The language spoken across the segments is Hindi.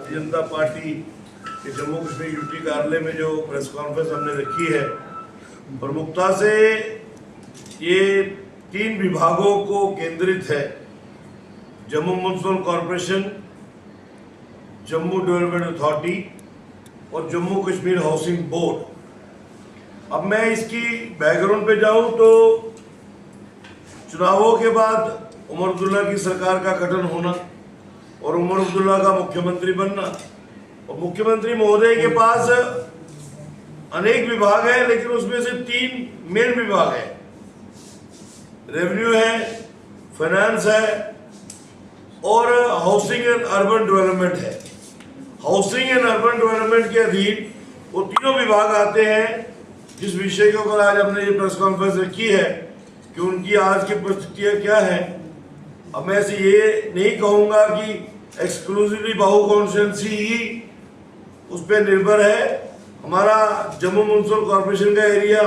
भारतीय जनता पार्टी के जम्मू कश्मीर यूटी कार्यालय में जो प्रेस कॉन्फ्रेंस हमने रखी है, प्रमुखता से ये 3 विभागों को केंद्रित है। Jammu municipal corporation, Jammu development authority और जम्मू कश्मीर हाउसिंग बोर्ड। अब मैं इसकी बैकग्राउंड पे जाऊं तो चुनावों के बाद उमर अब्दुल्ला की सरकार का गठन होना और उमर अब्दुल्ला का मुख्यमंत्री बनना, और मुख्यमंत्री महोदय के पास अनेक विभाग है, लेकिन उसमें से 3 मेन विभाग है। रेवेन्यू है, फाइनेंस है और हाउसिंग एंड अर्बन डेवलपमेंट है। हाउसिंग एंड अर्बन डेवलपमेंट के अधीन वो तीनों विभाग आते हैं। जिस विषय के ऊपर आज हमने ये प्रेस कॉन्फ्रेंस रखी है कि उनकी आज की परिस्थितियां क्या है। अब मैं ऐसे ये नहीं कहूँगा कि एक्सक्लूसिवली बाहु कॉन्स्टिट्यूंसी ही उस पर निर्भर है। हमारा जम्मू म्युनिसिपल कॉरपोरेशन का एरिया,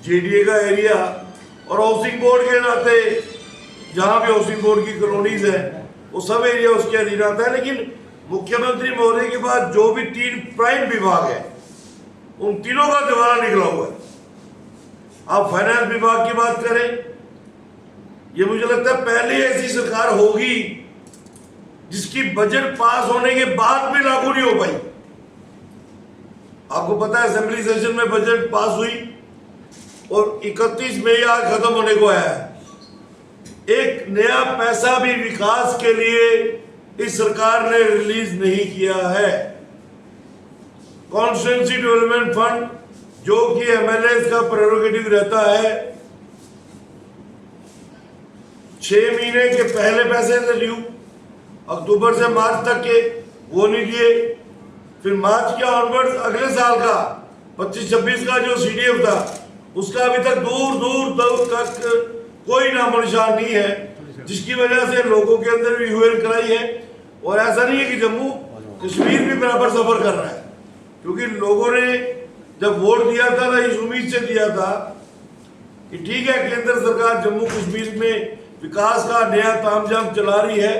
जेडीए का एरिया और हाउसिंग बोर्ड के नाते जहाँ भी हाउसिंग बोर्ड की कॉलोनीज है वो सब एरिया उसके अधीन आता है। लेकिन मुख्यमंत्री महोदय के बाद जो भी 3 प्राइम विभाग है उन तीनों का दिवाला निकला हुआ है। आप फाइनेंस विभाग की बात करें, ये मुझे लगता है पहली ऐसी सरकार होगी जिसकी बजट पास होने के बाद भी लागू नहीं हो पाई। आपको पता है असेंबली सेशन में बजट पास हुई और 31 मई आज खत्म होने को आया है। एक नया पैसा भी विकास के लिए इस सरकार ने रिलीज नहीं किया है। कॉन्स्टिट्यूंसी डेवलपमेंट फंड जो कि एमएलए का प्रेरोगेटिव रहता है, 6 महीने के पहले पैसे थे ड्यू, अक्टूबर से मार्च तक के वो नहीं दिए। फिर मार्च के ऑनवर्ड्स अगले साल का 25-26 का जो सीडीएफ था उसका अभी तक दूर दूर तक कोई नामो निशान नहीं है, जिसकी वजह से लोगों के अंदर भी ह्यू एंड क्राई है। और ऐसा नहीं है कि जम्मू कश्मीर भी बराबर सफर कर रहा है, क्योंकि लोगों ने जब वोट दिया था ना इस उम्मीद से दिया था कि ठीक है केंद्र सरकार जम्मू कश्मीर में विकास का नया तामझाम चला रही है,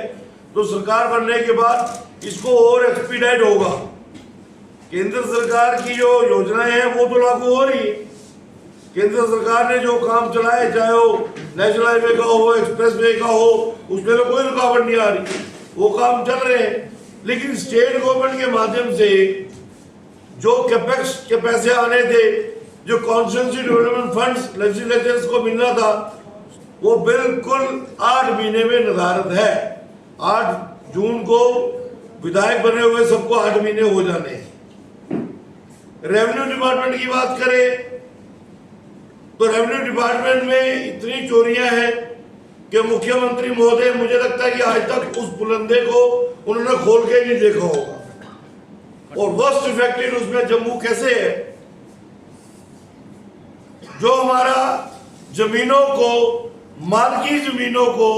तो सरकार बनने के बाद इसको और एक्सपीडाइट होगा। केंद्र सरकार की जो योजनाएं हैं वो तो लागू हो रही है। केंद्र सरकार ने जो काम चलाए, चाहे वो नेशनल हाईवे का हो, एक्सप्रेस वे का हो, उसमें तो कोई रुकावट नहीं आ रही, वो काम चल रहे हैं। लेकिन स्टेट गवर्नमेंट के माध्यम से जो कैपेक्स के पैसे आने थे, जो कॉन्स्टिट्यूंसी डेवलपमेंट फंड्स लेजिस्लेचर्स को मिलना था, वो बिल्कुल 8 महीने में निर्धारित है। 8 जून को विधायक बने हुए सबको 8 महीने हो जाने हैं। रेवेन्यू डिपार्टमेंट की बात करें तो रेवेन्यू डिपार्टमेंट में इतनी चोरियां हैं कि मुख्यमंत्री महोदय, मुझे लगता है कि आज तक उस बुलंदे को उन्होंने खोल के नहीं देखा होगा। और वर्स्ट इफेक्टेड उसमें जम्मू कैसे है, जो हमारा जमीनों को, मालकी जमीनों को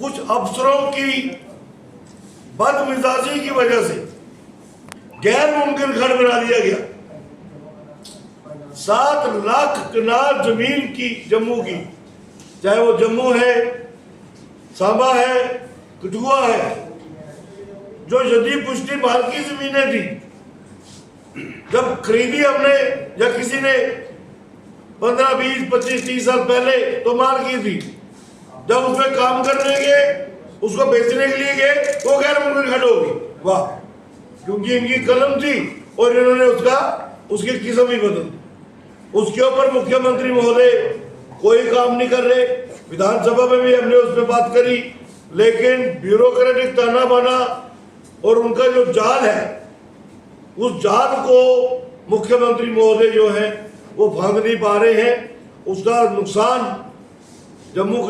कुछ अफसरों की बदमिजाजी की वजह से गैर मुमकिन खड़ बना दिया गया। 7 लाख कनाल जमीन की जम्मू की, चाहे वो जम्मू है, सांबा है, कठुआ है, जो जदीद पुष्टि मालकी जमीनें थी, जब खरीदी हमने या किसी ने 15, 20, 25, 30 साल पहले तो मालकी थी, जब उसमें काम करने गए, उसको बेचने के लिए गए, वो गैर मुमकिन खड़ होगी। वाह, क्योंकि इनकी कलम थी और इन्होंने उसकी किस्म ही बदल दी। उसके ऊपर मुख्यमंत्री महोदय कोई काम नहीं कर रहे। विधानसभा में भी हमने उस पर बात करी, लेकिन ब्यूरोक्रेटिक ताना बाना और उनका जो जाल है, उस जाल को मुख्यमंत्री महोदय जो है वो भांग नहीं पा रहे हैं। उसका नुकसान जम्मू कश्मीर